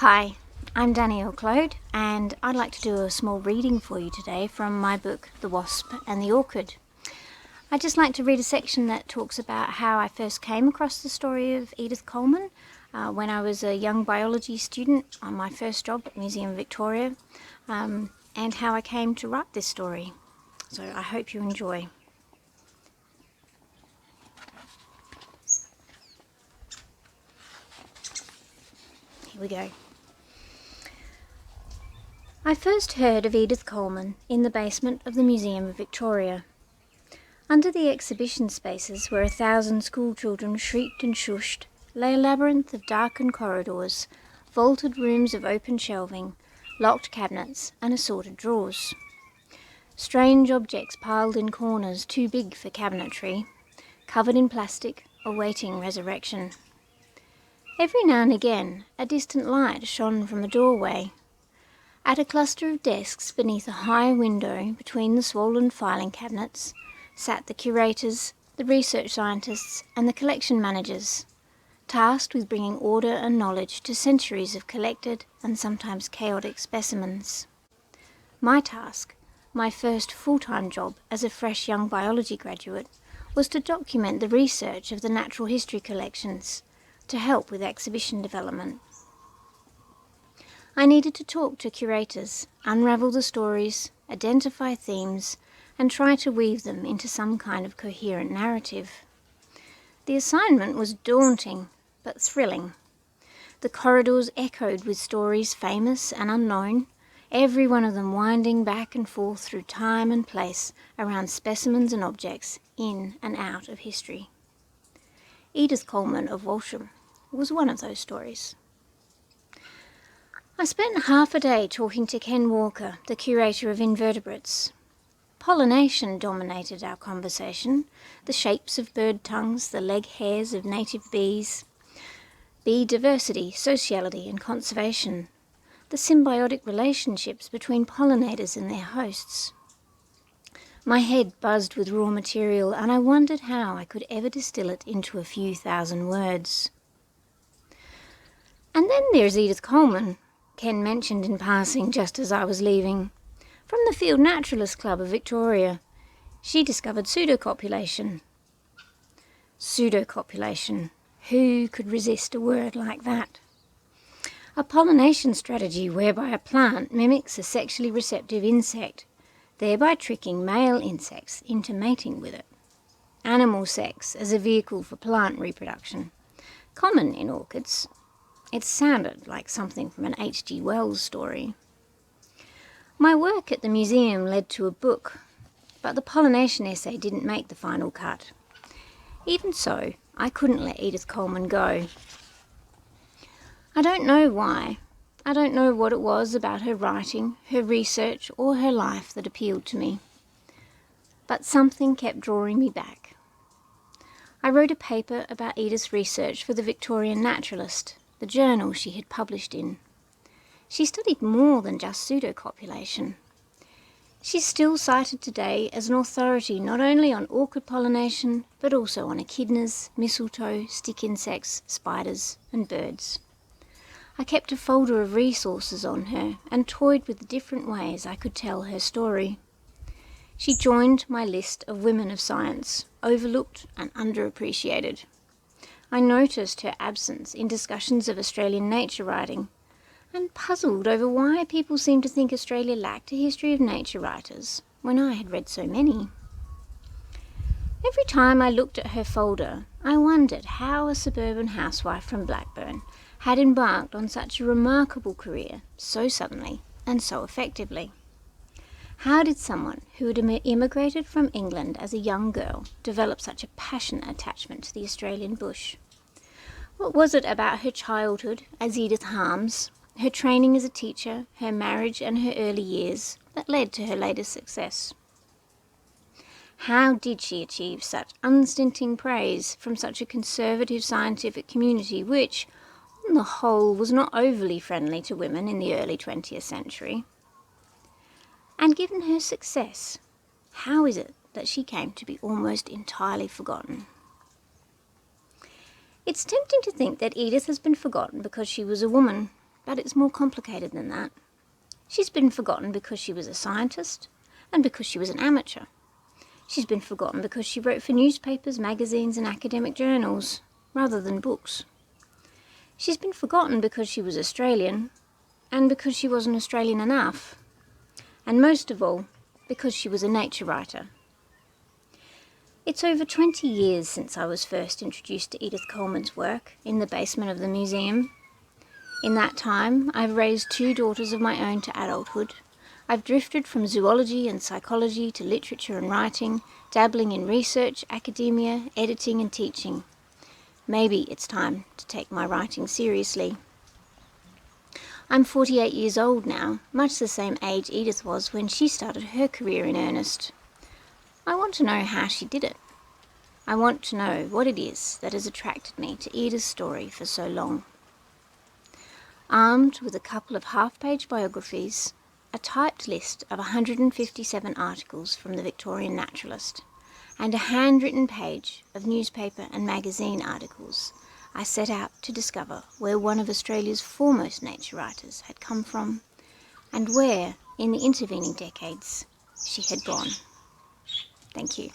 Hi, I'm Danielle Clode, and I'd like to do a small reading for you today from my book, The Wasp and the Orchid. I'd just like to read a section that talks about how I first came across the story of Edith Coleman when I was a young biology student on my first job at Museum Victoria, and how I came to write this story. So I hope you enjoy. Here we go. I first heard of Edith Coleman in the basement of the Museum of Victoria. Under the exhibition spaces where 1,000 schoolchildren shrieked and shushed lay a labyrinth of darkened corridors, vaulted rooms of open shelving, locked cabinets and assorted drawers. Strange objects piled in corners too big for cabinetry, covered in plastic, awaiting resurrection. Every now and again a distant light shone from a doorway. At a cluster of desks beneath a high window between the swollen filing cabinets sat the curators, the research scientists and the collection managers, tasked with bringing order and knowledge to centuries of collected and sometimes chaotic specimens. My task, my first full-time job as a fresh young biology graduate, was to document the research of the natural history collections to help with exhibition development. I needed to talk to curators, unravel the stories, identify themes, and try to weave them into some kind of coherent narrative. The assignment was daunting, but thrilling. The corridors echoed with stories famous and unknown, every one of them winding back and forth through time and place around specimens and objects in and out of history. Edith Coleman of Walsham was one of those stories. I spent half a day talking to Ken Walker, the curator of invertebrates. Pollination dominated our conversation, the shapes of bird tongues, the leg hairs of native bees, bee diversity, sociality and conservation, the symbiotic relationships between pollinators and their hosts. My head buzzed with raw material, and I wondered how I could ever distill it into a few thousand words. And then there's Edith Coleman, Ken mentioned in passing just as I was leaving. From the Field Naturalist Club of Victoria. She discovered pseudocopulation. Pseudocopulation. Who could resist a word like that? A pollination strategy whereby a plant mimics a sexually receptive insect, thereby tricking male insects into mating with it. Animal sex as a vehicle for plant reproduction. Common in orchids. It sounded like something from an H.G. Wells story. My work at the museum led to a book, but the pollination essay didn't make the final cut. Even so, I couldn't let Edith Coleman go. I don't know why. I don't know what it was about her writing, her research, or her life that appealed to me. But something kept drawing me back. I wrote a paper about Edith's research for the Victorian Naturalist, the journal she had published in. She studied more than just pseudocopulation. She's still cited today as an authority not only on orchid pollination, but also on echidnas, mistletoe, stick insects, spiders, and birds. I kept a folder of resources on her and toyed with the different ways I could tell her story. She joined my list of women of science, overlooked and underappreciated. I noticed her absence in discussions of Australian nature writing, and puzzled over why people seemed to think Australia lacked a history of nature writers, when I had read so many. Every time I looked at her folder, I wondered how a suburban housewife from Blackburn had embarked on such a remarkable career so suddenly and so effectively. How did someone who had immigrated from England as a young girl develop such a passionate attachment to the Australian bush? What was it about her childhood as Edith Harms, her training as a teacher, her marriage and her early years that led to her later success? How did she achieve such unstinting praise from such a conservative scientific community which, on the whole, was not overly friendly to women in the early 20th century? And given her success, how is it that she came to be almost entirely forgotten? It's tempting to think that Edith has been forgotten because she was a woman. but it's more complicated than that. She's been forgotten because she was a scientist and because she was an amateur. She's been forgotten because she wrote for newspapers, magazines and academic journals, rather than books. She's been forgotten because she was Australian, and because she wasn't Australian enough. And most of all, because she was a nature writer. It's over 20 years since I was first introduced to Edith Coleman's work in the basement of the museum. In that time, I've raised 2 daughters of my own to adulthood. I've drifted from zoology and psychology to literature and writing, dabbling in research, academia, editing and teaching. Maybe it's time to take my writing seriously. I'm 48 years old now, much the same age Edith was when she started her career in earnest. I want to know how she did it. I want to know what it is that has attracted me to Edith's story for so long. Armed with a couple of half-page biographies, a typed list of 157 articles from the Victorian Naturalist, and a handwritten page of newspaper and magazine articles, I set out to discover where one of Australia's foremost nature writers had come from, and where, in the intervening decades, she had gone. Thank you.